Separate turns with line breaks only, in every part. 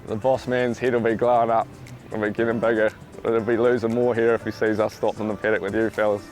The boss man's head will be glowing up, it'll be getting bigger. It'll be losing more here if he sees us stopping the paddock with you fellas.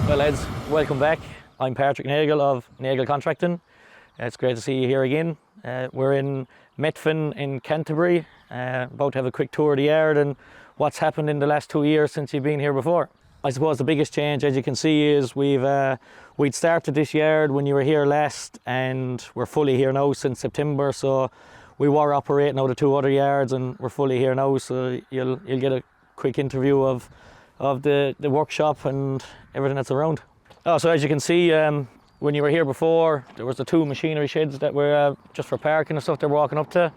Well lads, welcome back. I'm Pa Nagle of Nagle Contracting. It's great to see you here again. We're in Methven in Canterbury, about to have a quick tour of the yard and what's happened in the last 2 years since you've been here before. I suppose the biggest change, as you can see, is we'd started this yard when you were here last, and we're fully here now since September. So we were operating out of 2 other yards and we're fully here now, so you'll get a quick interview of the workshop and everything that's around. So as you can see, when you were here before, there was the 2 machinery sheds that were just for parking and stuff they're walking up to.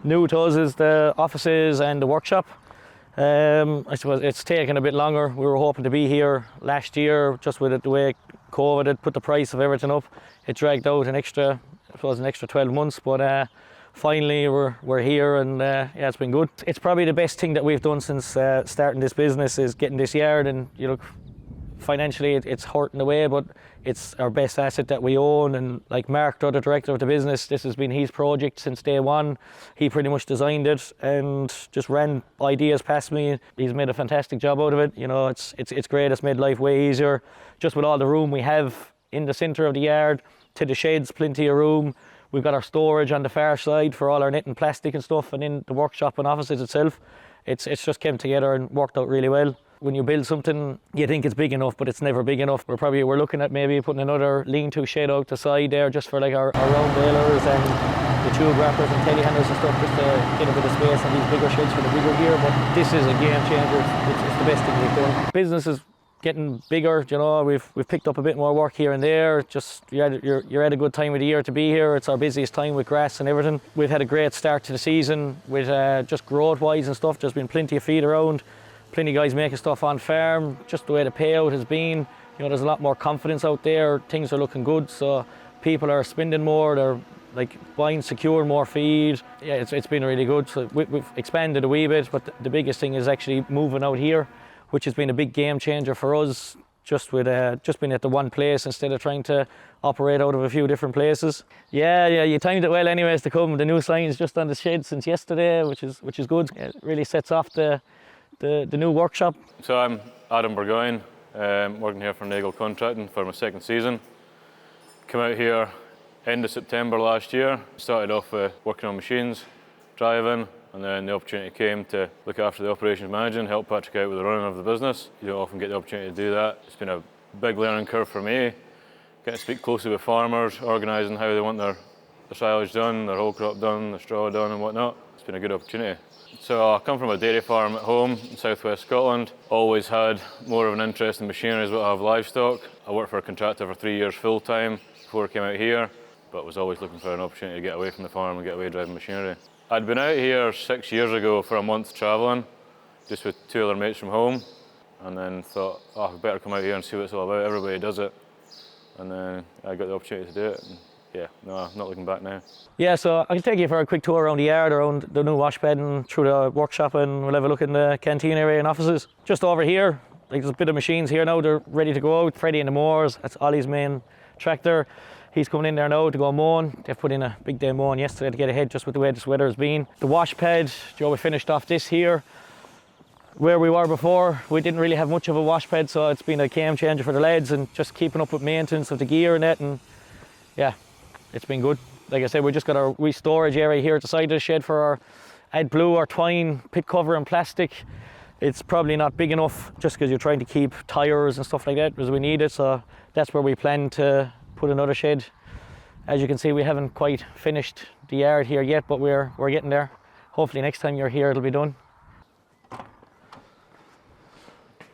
New to us is the offices and the workshop. I suppose it's taken a bit longer. We were hoping to be here last year, just with the way COVID had put the price of everything up. It dragged out an extra 12 months, but finally we're here, and yeah, it's been good. It's probably the best thing that we've done since starting this business is getting this yard. And you know, financially it's hurting away, but it's our best asset that we own. And like Mark, the director of the business, this has been his project since day one. He pretty much designed it and just ran ideas past me. He's made a fantastic job out of it. You know, it's great. It's made life way easier. Just with all the room we have in the centre of the yard, to the sheds, plenty of room. We've got our storage on the far side for all our net and plastic and stuff, and in the workshop and offices itself, it's just came together and worked out really well. When you build something, you think it's big enough, but it's never big enough. We're looking at maybe putting another lean-to shed out the side there, just for like our round balers and the tube wrappers and telehandlers and stuff, just to get a bit of space on these bigger sheds for the bigger gear. But this is a game changer. It's the best thing we've done. Business is getting bigger, you know. We've picked up a bit more work here and there. Just you're at a good time of the year to be here. It's our busiest time with grass and everything. We've had a great start to the season with just growth wise and stuff. There's been plenty of feed around, plenty of guys making stuff on farm. Just the way the payout has been, you know, there's a lot more confidence out there. Things are looking good, so people are spending more. They're like buying secure more feed. Yeah, it's been really good. So we've expanded a wee bit, but the biggest thing is actually moving out here, which has been a big game changer for us, just being at the one place instead of trying to operate out of a few different places. Yeah, you timed it well anyways to come. The new sign's just on the shed since yesterday, which is good. It really sets off the new workshop.
So I'm Burggoyne, working here for Nagle Contracting for my 2nd season. Came out here end of September last year. Started off working on machines, driving, and then the opportunity came to look after the operations manager and help Patrick out with the running of the business. You don't often get the opportunity to do that. It's been a big learning curve for me. Getting to speak closely with farmers, organising how they want their silage done, their whole crop done, their straw done and whatnot. It's been a good opportunity. So I come from a dairy farm at home in southwest Scotland. Always had more of an interest in machinery as well as I have livestock. I worked for a contractor for 3 years full time before I came out here, but was always looking for an opportunity to get away from the farm and get away driving machinery. I'd been out here 6 years ago for a month travelling, just with 2 other mates from home, and then thought, I better come out here and see what it's all about. Everybody does it, and then I got the opportunity to do it. And yeah, no, I'm not looking back now.
Yeah, so I can take you for a quick tour around the yard, around the new wash bed and through the workshop, and we'll have a look in the canteen area and offices. Just over here, like there's a bit of machines here now, they're ready to go out. Freddie and the Moors, that's Ollie's main tractor. He's coming in there now to go mowing. They've put in a big day mowing yesterday to get ahead just with the way this weather has been. The wash pad, Joe, we finished off this here. Where we were before, we didn't really have much of a wash pad, so it's been a game changer for the lads and just keeping up with maintenance of the gear and that, and yeah, it's been good. Like I said, we just got our wee storage area here at the side of the shed for our AdBlue or twine pit cover and plastic. It's probably not big enough just because you're trying to keep tyres and stuff like that because we need it, so that's where we plan to put another shed. As you can see, we haven't quite finished the yard here yet, but we're getting there. Hopefully next time you're here it'll be done.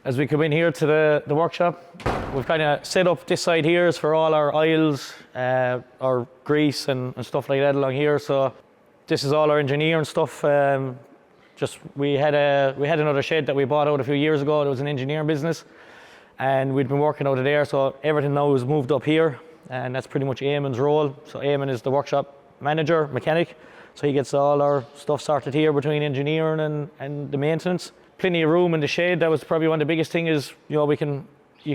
As we come in here to the workshop, we've kind of set up this side here is for all our oils, our grease and stuff like that along here. So this is all our engineering stuff. We had another shed that we bought out a few years ago. It was an engineering business, and we'd been working out of there. So everything now is moved up here, and that's pretty much Eamon's role. So Eamon is the workshop manager, mechanic. So he gets all our stuff sorted here between engineering and the maintenance. Plenty of room in the shed. That was probably one of the biggest things is, you know, you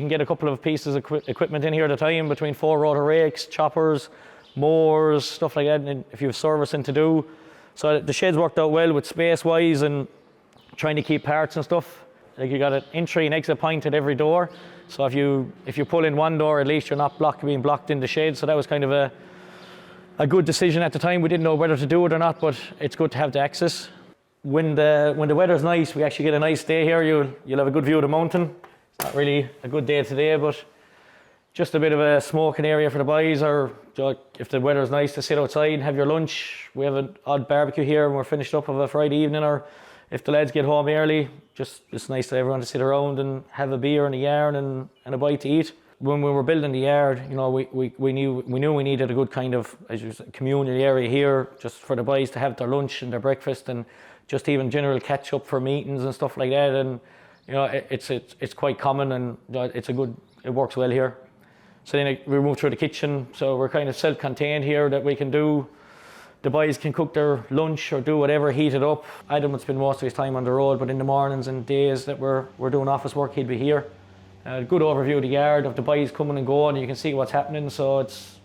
can get a couple of pieces of equipment in here at a time between 4 rotor rakes, choppers, mowers, stuff like that, and if you have servicing to do. So the shed's worked out well with space-wise and trying to keep parts and stuff. Like you got an entry and exit point at every door. So if you pull in one door, at least you're not being blocked in the shed. So that was kind of a good decision at the time. We didn't know whether to do it or not, but it's good to have the access. When the weather's nice, we actually get a nice day here. You'll have a good view of the mountain. It's not really a good day today, but just a bit of a smoking area for the boys, or if the weather's nice, to sit outside and have your lunch. We have an odd barbecue here and we're finished up of a Friday evening, or if the lads get home early, it's nice for everyone to sit around and have a beer and a yarn and a bite to eat. When we were building the yard, you know, we knew we needed a good kind of, as you said, communal area here, just for the boys to have their lunch and their breakfast, and just even general catch up for meetings and stuff like that. And you know, it's quite common, and it works well here. So then we moved through the kitchen, so we're kind of self-contained here, that we can do. The boys can cook their lunch or do whatever, heat it up. Adam would spend most of his time on the road, but in the mornings and days that we're doing office work, he'd be here. Good overview of the yard, of the boys coming and going, and you can see what's happening, so it's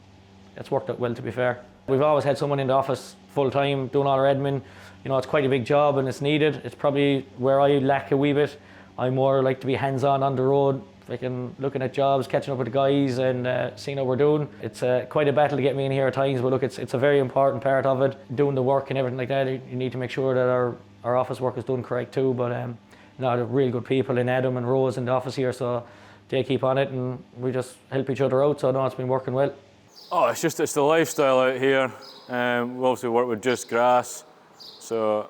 worked out well, to be fair. We've always had someone in the office full time doing all our admin. You know, it's quite a big job and it's needed. It's probably where I lack a wee bit. I more like to be hands-on on the road, looking at jobs, catching up with the guys and seeing how we're doing. It's quite a battle to get me in here at times, but look, it's a very important part of it. Doing the work and everything like that, you need to make sure that our office work is done correct too, but no, they're really good people in Adam and Rose in the office here, so they keep on it and we just help each other out, so no, it's been working well.
Oh, it's the lifestyle out here. We obviously work with just grass, so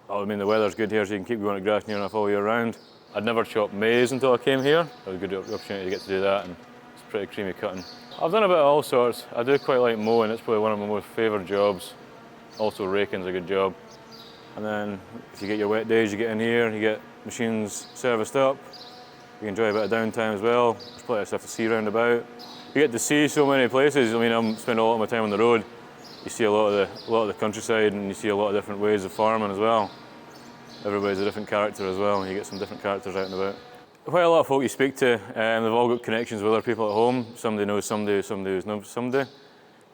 I mean the weather's good here, so you can keep going to grass near enough all year round. I'd never chopped maize until I came here. It was a good opportunity to get to do that, and it's pretty creamy cutting. I've done a bit of all sorts. I do quite like mowing, it's probably one of my most favourite jobs. Also raking's a good job. And then if you get your wet days, you get in here, you get machines serviced up. You enjoy a bit of downtime as well. There's plenty of stuff to see around about. You get to see so many places. I mean, I'm spending a lot of my time on the road. You see a lot of the countryside, and you see a lot of different ways of farming as well. Everybody's a different character as well, and you get some different characters out and about. Quite a lot of folk you speak to, they've all got connections with other people at home. Somebody knows somebody, somebody knows somebody.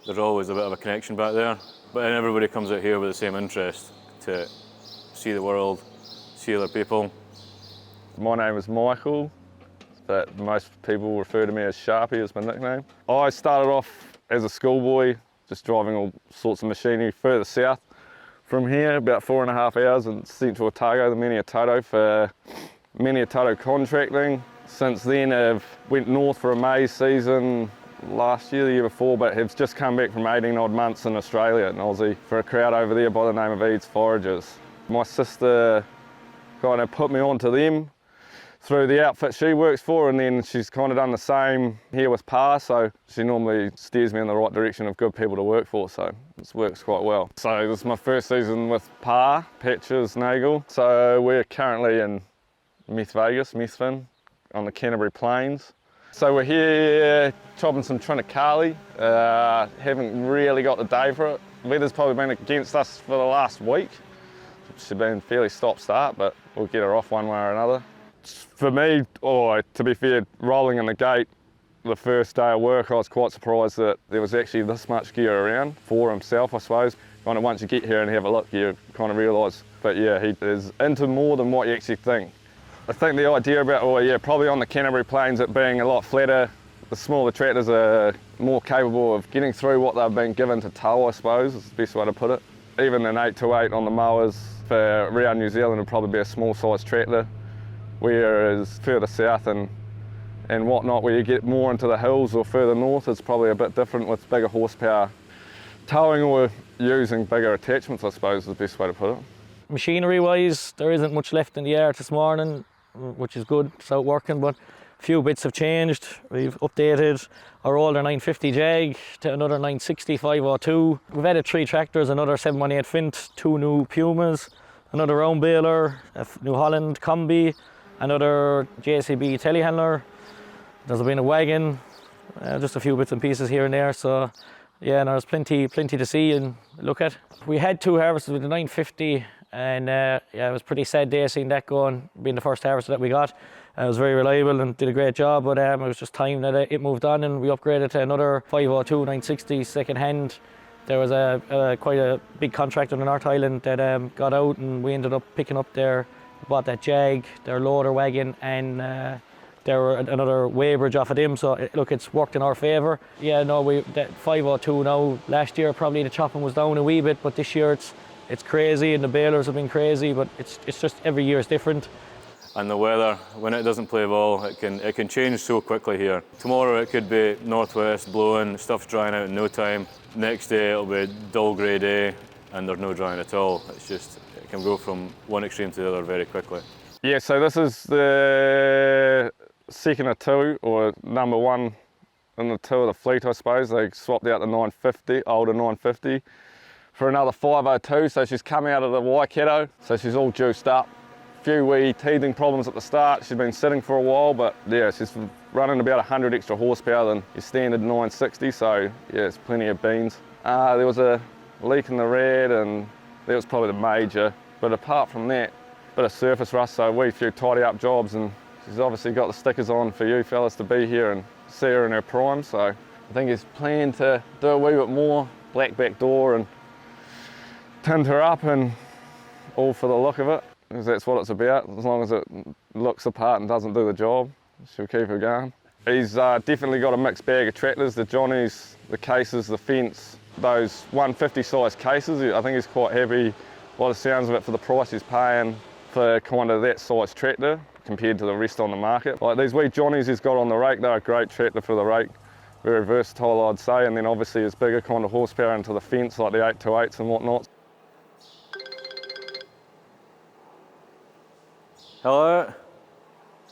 There's always a bit of a connection back there. But then everybody comes out here with the same interest, to see the world, see other people.
My name is Michael, but most people refer to me as Sharpie as my nickname. I started off as a schoolboy, just driving all sorts of machinery further south from here, about 4.5 hours, and sent to Otago, the Mini-Toto, for Mini-Toto contracting. Since then I've went north for a maize season last year, the year before, but have just come back from 18 odd months in Australia, in Aussie, for a crowd over there by the name of Eads Foragers. My sister kind of put me onto them through the outfit she works for, and then she's kind of done the same here with Pa, so she normally steers me in the right direction of good people to work for, so this works quite well. So this is my first season with Pa Nagle. So we're currently in Methven, on the Canterbury Plains. So we're here chopping some triticale. Haven't really got the day for it. Weather's probably been against us for the last week. It's been fairly stop-start, but we'll get her off one way or another. For me, to be fair, rolling in the gate The first day of work I was quite surprised that there was actually this much gear around for himself, I suppose. Kind of once you get here and have a look, you kind of realise. But yeah, he is into more than what you actually think. I think the idea about, probably on the Canterbury Plains, it being a lot flatter, the smaller tractors are more capable of getting through what they've been given to tow, I suppose, is the best way to put it. Even an 828 on the mowers for around New Zealand would probably be a small size tractor, whereas further south and whatnot, where you get more into the hills or further north, it's probably a bit different with bigger horsepower towing or using bigger attachments, I suppose is the best way to put it.
Machinery wise, there isn't much left in the yard this morning, which is good, it's out working, but a few bits have changed. We've updated our older 950 Jag to another 960 502. We've added 3 tractors, another 718 Fendt, 2 new Pumas, another round baler, a New Holland Combi, another JCB telehandler. There's been a wagon, just a few bits and pieces here and there. So yeah, and there's plenty to see and look at. We had 2 harvests with the 950, and yeah, it was a pretty sad day seeing that going, being the first harvester that we got. It was very reliable and did a great job, but it was just time that it moved on, and we upgraded to another 502 960 second hand. There was quite a big contract on the North Island that got out, and we ended up picking up bought that Jag, their loader wagon, and there were another weighbridge off of them. So look, it's worked in our favour. Yeah, no, that 502 now. Last year probably the chopping was down a wee bit, but this year it's crazy, and the balers have been crazy. But it's just every year is different.
And the weather, when it doesn't play ball, it can change so quickly here. Tomorrow it could be northwest blowing, stuff's drying out in no time. Next day it'll be a dull grey day and there's no drying at all. It's just, it can go from one extreme to the other very quickly.
Yeah, so this is the second of 2, or number 1 in the 2 of the fleet, I suppose. They swapped out the 950, older 950, for another 502. So she's come out of the Waikato, so she's all juiced up. Few wee teething problems at the start. She's been sitting for a while, but yeah, she's running about 100 extra horsepower than your standard 960, so yeah, it's plenty of beans. There was a leak in the red, and that was probably the major, but apart from that, bit of surface rust, so a few tidy up jobs, and she's obviously got the stickers on for you fellas to be here and see her in her prime, so I think he's planned to do a wee bit more, black back door and tint her up, and all for the look of it. Because that's what it's about. As long as it looks the part and doesn't do the job, she'll keep her going. He's definitely got a mixed bag of tractors, the Johnnies, the cases, the Fendts, those 150 size cases. I think he's quite happy, by the sounds of it, for the price he's paying for kind of that size tractor compared to the rest on the market. Like these wee Johnnies he's got on the rake, they're a great tractor for the rake. Very versatile, I'd say, and then obviously his bigger kind of horsepower into the Fendts, like the 828s and whatnot.
Hello?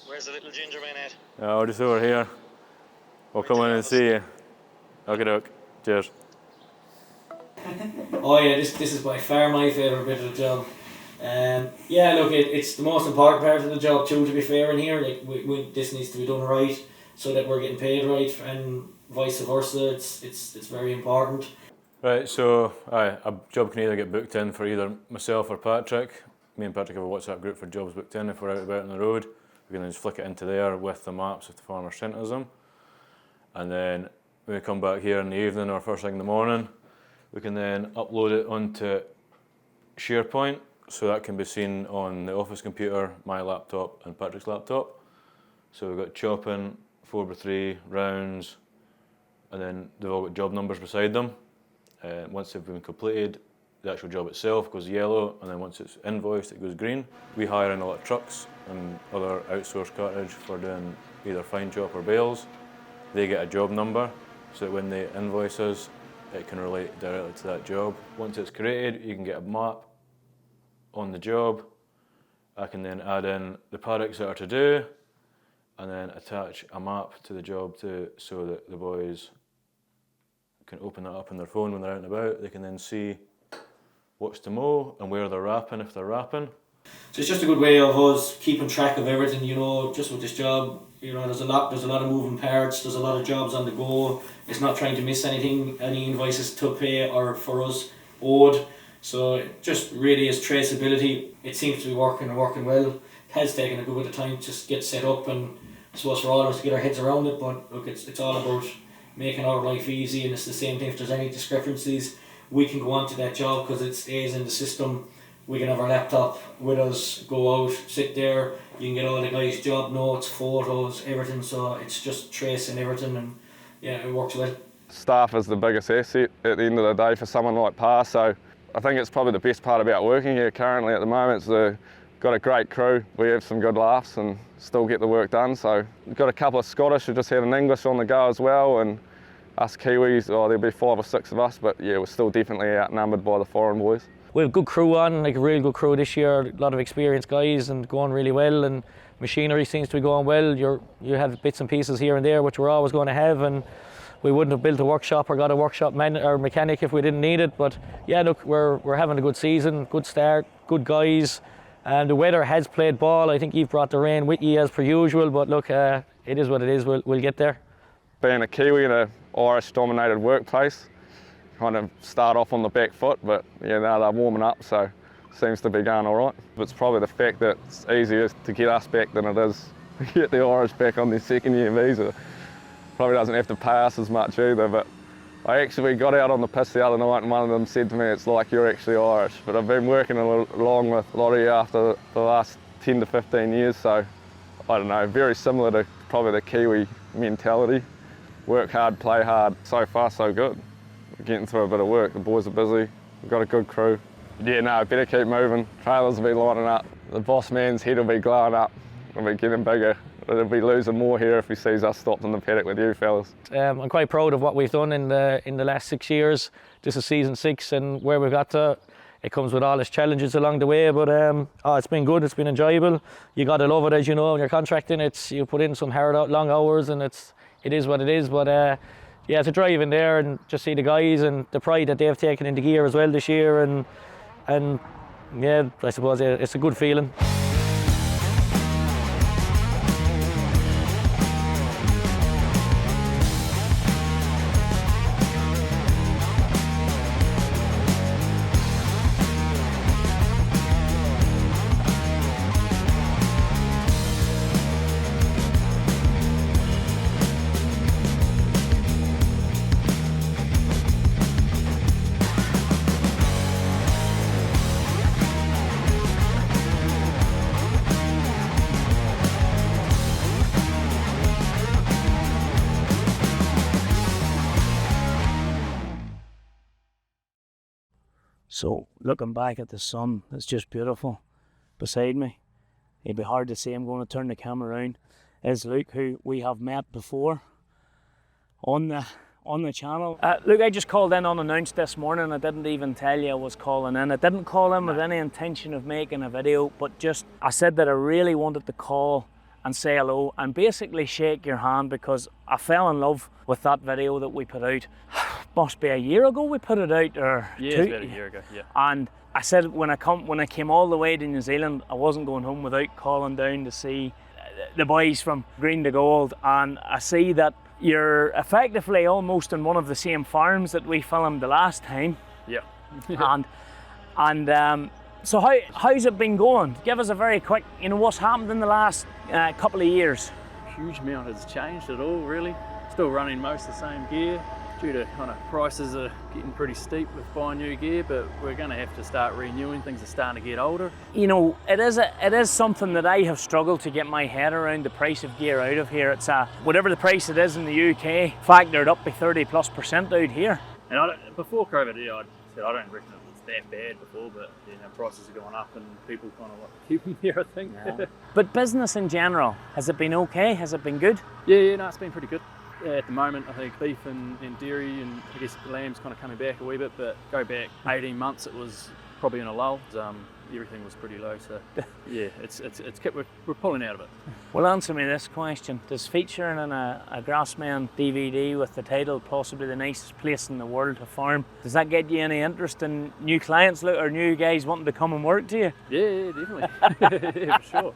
Where's the little ginger man at?
Oh, just over here. We'll come in and see you. Okie doke. Cheers.
Oh yeah, this is by far my favourite bit of the job. Yeah, look, it's the most important part of the job too, to be fair in here. Like this needs to be done right, so that we're getting paid right, and vice versa. It's very important.
Right, so a job can either get booked in for either myself or Patrick. Me and Patrick have a WhatsApp group for jobs booked in if we're out about on the road. We can then just flick it into there with the maps if the farmer sent us them. And then when we come back here in the evening or first thing in the morning, we can then upload it onto SharePoint, so that can be seen on the office computer, my laptop and Patrick's laptop. So we've got chopping, 4x3, rounds, and then they've all got job numbers beside them. Once they've been completed, the actual job itself goes yellow, and then once it's invoiced, it goes green. We hire in a lot of trucks and other outsourced cartage for doing either fine chop or bales. They get a job number, so that when they invoice us, it can relate directly to that job. Once it's created, you can get a map on the job. I can then add in the paddocks that are to do, and then attach a map to the job too, so that the boys can open that up on their phone when they're out and about. They can then see what's to mow and where they're wrapping if they're wrapping.
So it's just a good way of us keeping track of everything, just with this job. There's a lot of moving parts, there's a lot of jobs on the go. It's not trying to miss anything, any invoices to pay or for us owed. So it just really is traceability. It seems to be working well. It has taken a good bit of time to just get set up and suppose for all of us to get our heads around it, but look, it's all about making our life easy, and it's the same thing. If there's any discrepancies, we can go on to that job because it stays in the system. We can have our laptop with us, go out, sit there, you can get all the guys' job notes, photos, everything, so it's just tracing everything, and yeah, it works well.
Staff is the biggest asset at the end of the day for someone like Pa, so I think it's probably the best part about working here currently at the moment. We've got a great crew, we have some good laughs and still get the work done. So we've got a couple of Scottish who just had an English on the go as well, and us Kiwis, there'll be 5 or 6 of us, but yeah, we're still definitely outnumbered by the foreign boys.
We have a good crew on, like a real good crew this year, a lot of experienced guys and going really well, and machinery seems to be going well. You have bits and pieces here and there which we're always going to have, and we wouldn't have built a workshop or got a workshop or mechanic if we didn't need it. But yeah, look, we're having a good season, good start, good guys, and the weather has played ball. I think you've brought the rain with you as per usual, but look, it is what it is. We'll get there.
Being a Kiwi in an Irish-dominated workplace, kind of start off on the back foot, but yeah, now they're warming up, so seems to be going all right. It's probably the fact that it's easier to get us back than it is to get the Irish back on their second-year visa. Probably doesn't have to pay us as much either, but I actually got out on the piss the other night and one of them said to me, it's like you're actually Irish. But I've been working along with a lot of you after the last 10 to 15 years, so I don't know, very similar to probably the Kiwi mentality. Work hard, play hard. So far, so good. We're getting through a bit of work. The boys are busy. We've got a good crew. Yeah, no, better keep moving. Trailers will be lining up. The boss man's head will be glowing up. We'll be getting bigger. It'll be losing more here if he sees us stopped in the paddock with you fellas. I'm quite proud of what we've done in the last 6 years. This is season 6, and where we've got to, it comes with all its challenges along the way, but it's been good, it's been enjoyable. You got to love it, as you know, when you're contracting. You put in some hard, long hours, and it is what it is. But yeah, to drive in there and just see the guys and the pride that they've taken into gear as well this year, and yeah, I suppose it's a good feeling.
So looking back at the sun, it's just beautiful beside me. It'd be hard to see. I'm going to turn the camera around. Is Luke, who we have met before on the channel. Luke, I just called in unannounced this morning. I didn't even tell you I was calling in. I didn't call in with any intention of making a video, but just I said that I really wanted to call and say hello and basically shake your hand because I fell in love with that video that we put out. Must be a year ago we put it out, or
yeah, it's about a year ago. Yeah.
And I said when I came all the way to New Zealand, I wasn't going home without calling down to see the boys from Green to Gold, and I see that you're effectively almost on one of the same farms that we filmed the last time.
Yeah.
So how's it been going? Give us a very quick, what's happened in the last couple of years?
Huge amount has changed at all, really. Still running most of the same gear. Due to kind of prices are getting pretty steep with buying new gear, but we're going to have to start renewing. Things are starting to get older.
It is something that I have struggled to get my head around, the price of gear out of here. It's whatever the price it is in the UK, factored up by 30+% out here.
And before COVID, I said I don't reckon it was that bad before, but prices are going up and people kind of like to keep them here, I think.
Yeah. But business in general, has it been okay? Has it been good?
Yeah, no, it's been pretty good. At the moment, I think beef and dairy and I guess lamb's kind of coming back a wee bit, but go back 18 months, it was probably in a lull. Everything was pretty low, so yeah, we're pulling out of it.
Well, answer me this question. Does featuring in a GRASSMEN DVD with the title possibly the nicest place in the world to farm, does that get you any interest in new clients or new guys wanting to come and work to you?
Yeah, definitely. Yeah, for sure.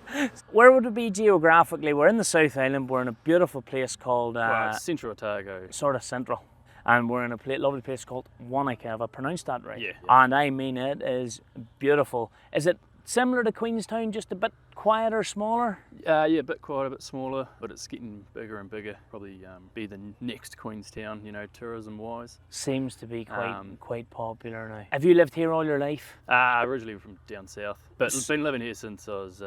Where would it be geographically? We're in the South Island. We're in a beautiful place called
Central Otago.
Sort of central. And we're in a lovely place called Wanaka. Have I pronounced that right?
Yeah.
And I mean, it is beautiful. Is it similar to Queenstown, just a bit quieter, smaller?
Yeah, a bit quieter, a bit smaller, but it's getting bigger and bigger. Probably be the next Queenstown, you know, tourism-wise.
Seems to be quite popular now. Have you lived here all your life?
Originally from down south, but been living here since I was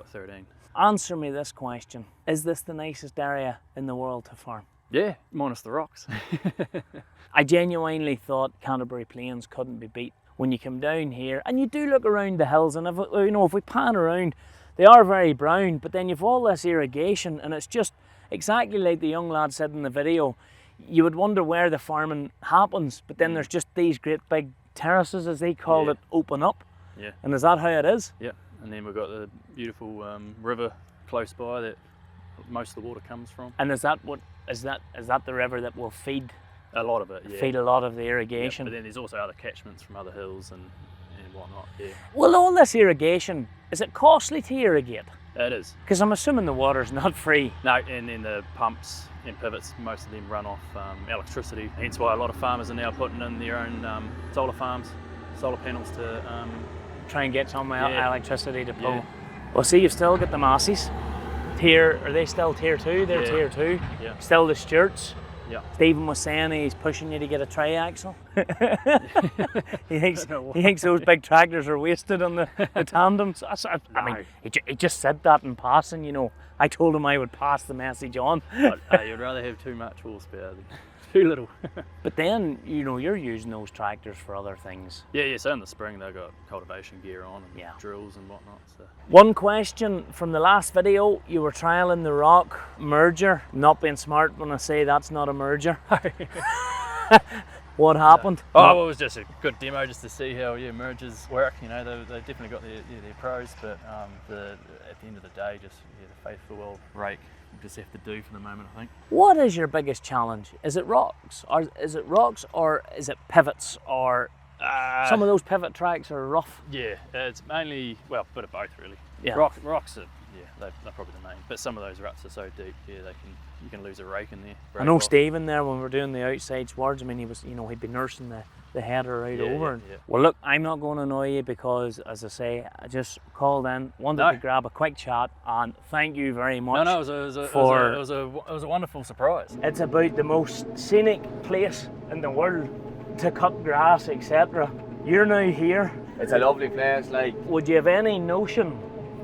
13.
Answer me this question. Is this the nicest area in the world to farm?
Yeah, minus the rocks.
I genuinely thought Canterbury Plains couldn't be beat. When you come down here and you do look around the hills, and if we pan around, they are very brown, but then you've all this irrigation, and it's just exactly like the young lad said in the video. You would wonder where the farming happens, but then there's just these great big terraces, as they call it, open up.
Yeah.
And is that how it is?
Yeah, and then we've got the beautiful river close by that most of the water comes from.
And is that the river that will feed
a lot of it? Yeah.
Feed a lot of the irrigation.
But then there's also other catchments from other hills and whatnot. Yeah.
Well, all this irrigation, is it costly to irrigate?
It is.
Because I'm assuming the water's not free.
No, and then the pumps and pivots, most of them run off electricity. Hence why a lot of farmers are now putting in their own solar farms, solar panels to
try and get some electricity to pull.
Yeah.
Well, see, you've still got the Masseys. Are they still tier 2? They're tier 2.
Yeah.
Still the Stewarts.
Yeah.
Stephen was saying he's pushing you to get a triaxle. he thinks those big tractors are wasted on the tandems. I mean, he just said that in passing, you know. I told him I would pass the message on.
But, you'd rather have too much horsepower than too little.
But then, you know, you're using those tractors for other things.
Yeah, so in the spring they've got cultivation gear on and drills and whatnot. So.
One question from the last video, you were trialling the rock merger. Not being smart when I say that's not a merger. What happened?
Well, it was just a good demo just to see how mergers work. You know, they definitely got their pros, but at the end of the day, just the faithful old rake you just have to do for the moment, I think.
What is your biggest challenge? Is it rocks, or is it pivots, or some of those pivot tracks are rough?
Yeah, it's mainly a bit of both really.
Yeah.
Rocks are they're probably the main, but some of those ruts are so deep, you can lose a rake in there.
I know Stephen there, when we were doing the outside swords, I mean, he'd been nursing the header right over.
Yeah.
Well, look, I'm not going to annoy you because, as I say, I just called in, wanted to grab a quick chat, and thank you very much.
No, it was a wonderful surprise.
It's about the most scenic place in the world to cut grass, etc. You're now here.
It's a lovely place.
Would you have any notion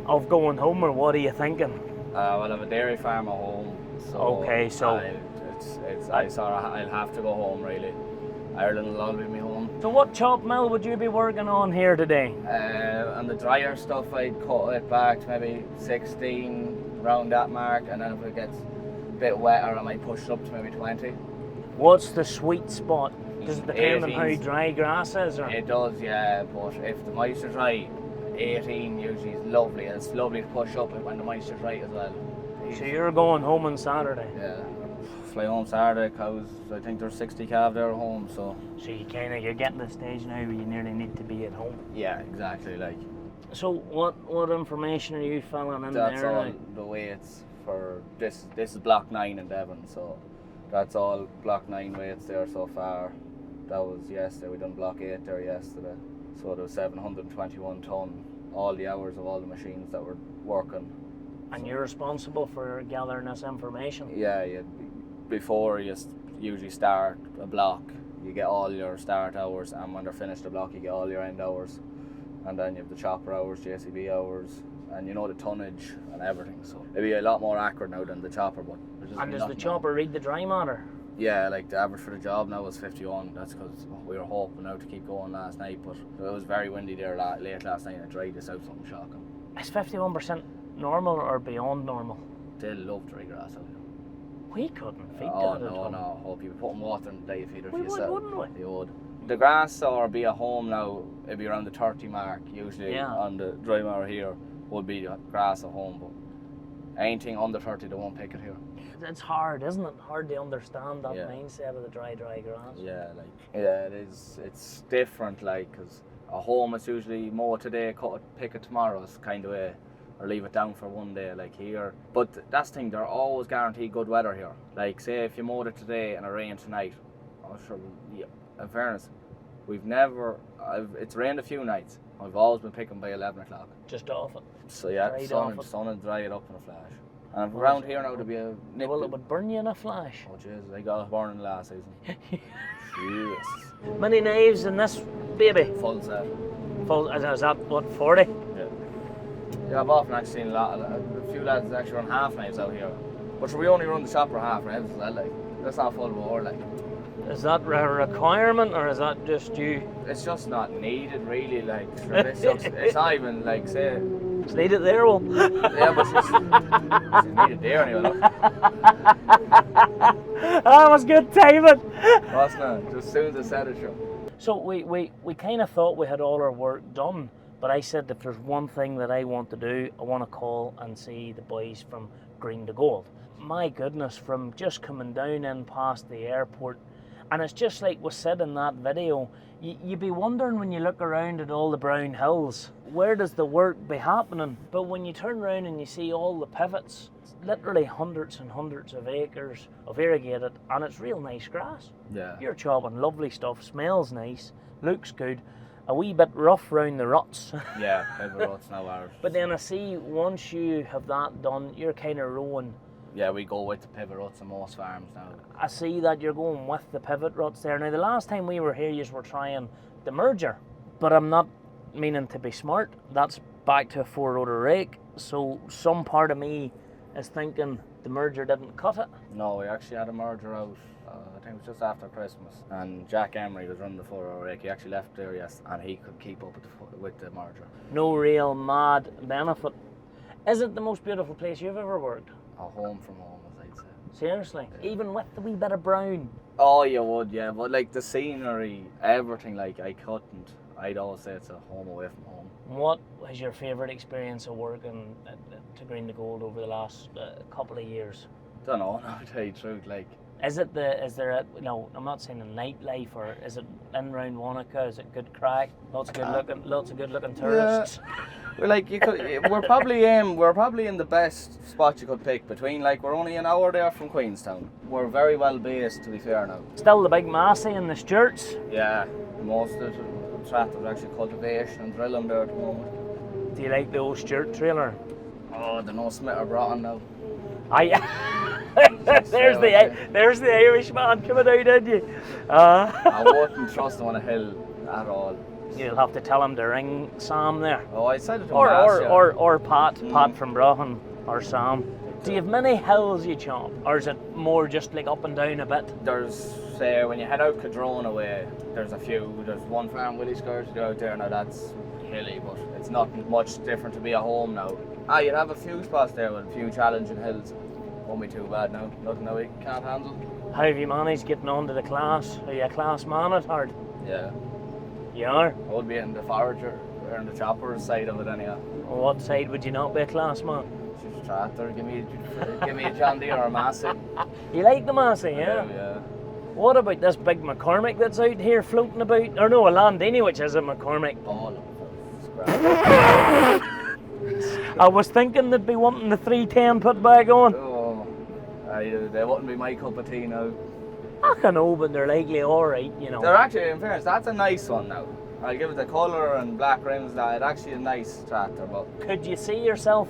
of going home, or what are you thinking?
Well, I have a dairy farm at home, so
okay, so
I'll have to go home really. Ireland will always be my home.
So what chop mill would you be working on here today?
And the drier stuff, I'd cut it back to maybe 16 around that mark, and then if it gets a bit wetter, I might push it up to maybe 20.
What's the sweet spot? Does it depend on how dry grass is? Or?
It does, yeah, but if the moisture's right, 18 usually is lovely, and it's lovely to push up when the moisture's right as well.
So you're going home on Saturday?
Yeah, fly home Saturday, cows, I think there's 60 calves there at home, so.
So you're getting to the stage now where you nearly need to be at home?
Yeah, exactly,
So what information are you filling in
that's
there?
That's all the weights for, this is block 9 in Devon, so that's all block 9 weights there so far. That was yesterday, we done block 8 there yesterday. So there was 721 tonne, all the hours of all the machines that were working.
And you're responsible for gathering this information?
Yeah, before you usually start a block, you get all your start hours, and when they're finished the block, you get all your end hours. And then you have the chopper hours, JCB hours, and you know the tonnage and everything. So it'd be a lot more accurate now than the chopper. But
and does the chopper read the dry matter?
Yeah, the average for the job now was 51. That's because we were hoping now to keep going last night, but it was very windy there late last night and it dried us out, something shocking.
Is 51% normal or beyond normal?
They love dry grass out here.
We couldn't feed
that
at home.
No, hope you were putting water in the day feeder for
We
yourself.
wouldn't we?
You would. The grass or be at home now, it'd be around the 30 mark, usually on the dry mower here, would be the grass at home, but anything under 30 they won't pick it here.
It's hard, isn't it? Hard to understand that mindset of the dry grass.
Yeah, it is. It's different, because at home it's usually mow today, pick it tomorrow, it's kind of way, or leave it down for one day, here. But that's the thing, they're always guaranteed good weather here. Say if you mowed it today and it rained tonight, I'm sure, in fairness, it's rained a few nights, I've always been picking by 11 o'clock.
Just off it.
So yeah,
Dried
sun
off it.
and dry it up in a flash. And around here now to be a nip.
Well, it would burn you in a flash.
Oh Jesus, I got it burning last season. Jesus.
Many knives in this baby?
Full set.
Full, is that what, 40?
Yeah, I've often actually seen a few lads actually run half knives out here. But we only run the chopper half knives as well, like. That's not full bore, like.
Is that a requirement or is that just you?
It's just not needed really, like. It's not even like, say.
It's needed there, well.
Yeah, but she's needed there anyway, look.
That was good timing.
Wasn't it? Just as soon as I said it, sure.
So we kind of thought we had all our work done, but I said if there's one thing that I want to do, I want to call and see the boys from Green to Gold. My goodness, from just coming down in past the airport, and it's just like we said in that video, you'd be wondering when you look around at all the brown hills, where does the work be happening? But when you turn around and you see all the pivots, it's literally hundreds and hundreds of acres of irrigated, and it's real nice grass.
Yeah.
You're chopping lovely stuff, smells nice, looks good, a wee bit rough round the ruts.
Yeah, every rut's now ours.
But then I see once you have that done, you're kind of rowing.
Yeah, we go with the pivot ruts on most farms now.
I see that you're going with the pivot ruts there. Now, the last time we were here, you were trying the merger, but I'm not meaning to be smart. That's back to a 4-rotor rake. So some part of me is thinking the merger didn't cut it.
No, we actually had a merger out, I think it was just after Christmas, and Jack Emery was running the 4-rotor rake. He actually left there, yes, and he could keep up with the merger.
No real mad benefit. Is it the most beautiful place you've ever worked?
A home from home, as I'd say.
Seriously?
Yeah.
Even with the wee bit of brown?
Oh, you would, yeah, but like the scenery, everything, like I'd always say it's a home away from home.
What was your favourite experience of working to Green to Gold over the last couple of years?
Don't know, no, to tell you the truth, like.
Is there a, no, I'm not saying a nightlife, or is it in round Wanaka? Is it good crack? Lots of good looking tourists.
Yeah. We're probably in the best spot you could pick between, like, we're only an hour there from Queenstown. We're very well based, to be fair now.
Still the big Massey and the Stewarts.
Yeah, most of the tractors are actually cultivation and drilling there at the moment.
Do you like the old Stewart trailer?
Oh, the no Smith are brought on now.
There's the Irishman coming out, isn't you?
I wouldn't trust him on a hill at all.
You'll have to tell him to ring Sam there.
Oh, I said it to him last year.
Or Pat from Brahan, or Sam. Do you have many hills you chop, or is it more just like up and down a bit?
There's, say, when you head out Cadrone away, there's a few. There's one farm, Willie Scourge, out there. Now that's hilly, but it's not much different to be at home now. You'd have a few spots there with a few challenging hills. Won't be too bad now. Nothing that we can't handle.
How have you managed getting onto the class? Are you a class man at heart?
Yeah.
You are?
I would be in the forager or in the chopper side of it anyhow.
On what side would you not be a class man?
Just a tractor. Give me a John Deere or a Massey.
You like the Massey, yeah?
Yeah.
What about this big McCormick that's out here floating about? Or no, a Landini, which is a McCormick.
Oh, look.
I was thinking they'd be wanting the 310 put back on.
Oh, they wouldn't be my cup of tea now.
I know, but they're likely alright, you know.
They're actually, in fairness, that's a nice one now. I'll give it the colour and black rims. It's actually a nice tractor, but.
Could you see yourself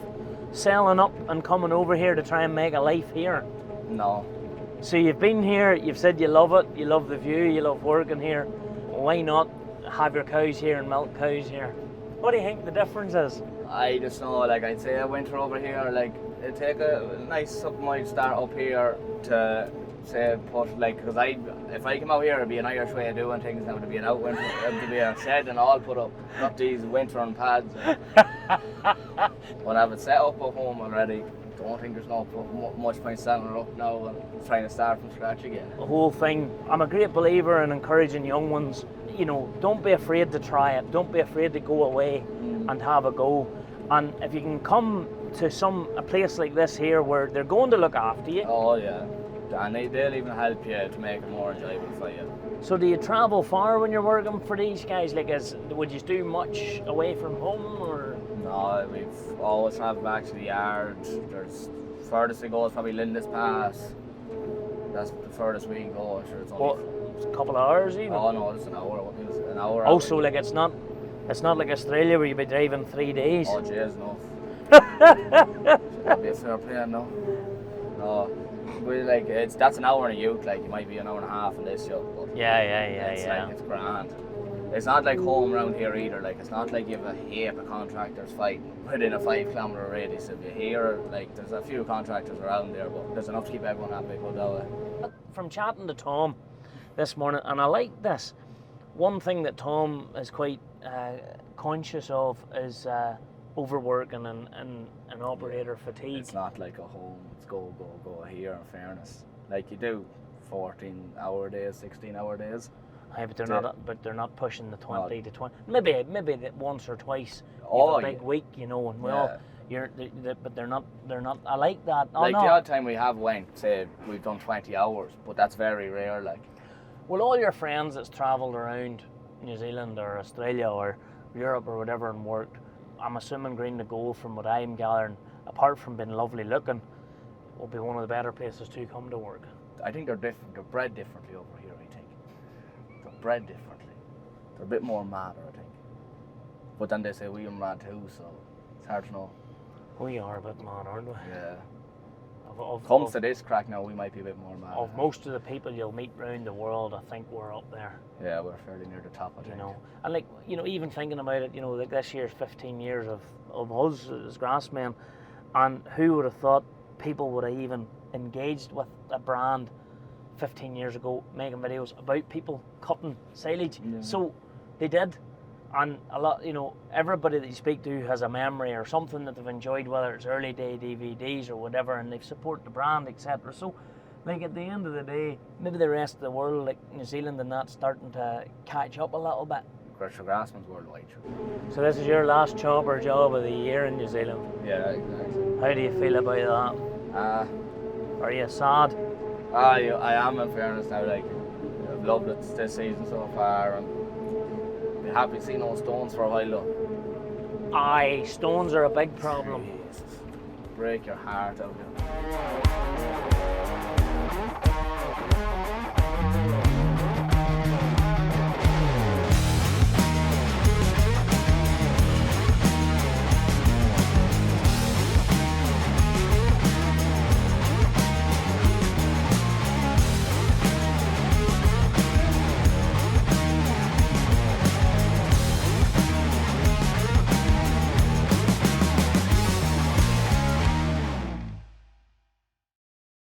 selling up and coming over here to try and make a life here?
No.
So you've been here, you've said you love it, you love the view, you love working here. Why not have your cows here and milk cows here? What do you think the difference is?
I just know, like, I'd say a winter over here, like, it'd take a nice something might start up here to say put, like, because if I come out here, it'd be an Irish way of doing things now. It'd be an out winter, it'd be a shed and all put up, not these winter on pads. When I have it set up at home already, don't think there's no much point standing it up now and trying to start from scratch again.
The whole thing, I'm a great believer in encouraging young ones. You know, don't be afraid to try it. Don't be afraid to go away and have a go. And if you can come to a place like this here where they're going to look after you.
Oh yeah, and they'll even help you to make it more enjoyable for you.
So do you travel far when you're working for these guys? Like, would you do much away from home, or?
No, we've always traveled back to the yard. There's furthest we go is probably Lindis Pass. That's the furthest we can go. Sure, it's only
It's a couple of hours even.
Oh no, it's an hour. It's an hour.
Oh, so like it's not It's not like Australia where you'd be driving 3 days.
Oh, jeez, no. Should that be a fair play, no? No. We, like, that's an hour in a ute, like, you might be an hour and a half in this job. But
Yeah.
Like, it's grand. It's not like home around here either, like, it's not like you have a heap of contractors fighting within a 5 kilometre radius of you. Here, like, there's a few contractors around there, but there's enough to keep everyone happy, put that way.
From chatting to Tom this morning, and I like this, one thing that Tom is quite conscious of is overworking and operator fatigue.
It's not like a home, it's go here, in fairness. Like, you do 14-hour days, 16-hour days.
Aye, but they're not pushing the 20 to 20. Maybe that once or twice.
Oh,
a big week, you know, and but they're not. I like that.
Like the odd time we have went, say we've done 20 hours, but that's very rare. Like,
well, all your friends that's travelled around New Zealand or Australia or Europe or whatever and worked, I'm assuming Green to Go, from what I'm gathering, apart from being lovely looking, will be one of the better places to come to work.
I think they're different. They're bred differently over here. I think they're bred differently. They're a bit more mad, I think. But then they say we are mad too, so it's hard to know.
We are a bit mad, aren't we?
Yeah.
Comes
to this crack now, we might be a bit more mad.
Of most of the people you'll meet around the world, I think we're up there.
Yeah, we're fairly near the top, I think.
You know, and like, you know, even thinking about it, you know, like this year's 15 years of us as GRASSMEN, and who would have thought people would have even engaged with a brand 15 years ago making videos about people cutting silage?
Yeah.
So they did. And a lot, you know, everybody that you speak to has a memory or something that they've enjoyed, whether it's early day DVDs or whatever, and they've supported the brand, etc. So, like, at the end of the day, maybe the rest of the world, like New Zealand and that, starting to catch up a little bit.
GRASSMEN's worldwide.
So this is your last chopper job of the year in New Zealand.
Yeah, exactly.
How do you feel about that? Are you sad?
I am, in fairness now. Like, I've loved it this season so far, and be happy to see no stones for a while though.
Aye, stones are a big problem.
Jesus. Break your heart out.